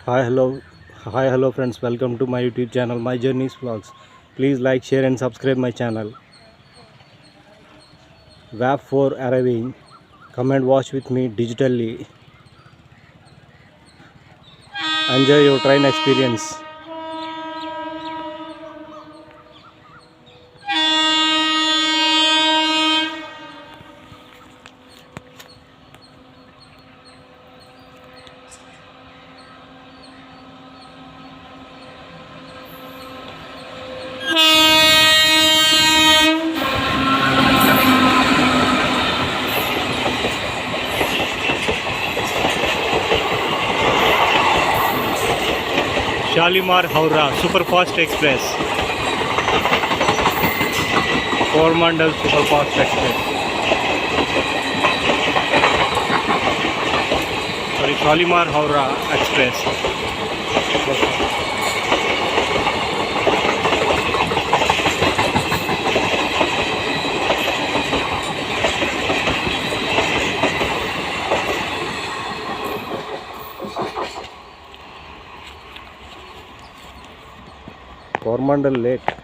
Hi hello friends, welcome to my YouTube channel My Journeys Vlogs. Please like, share and subscribe my channel. Wrap for arriving. Come and watch with me digitally. Enjoy your train experience. Shalimar Howrah Superfast Express. Coromandel Superfast Express. Sorry, Shalimar Howrah Express. Coromandel Lake.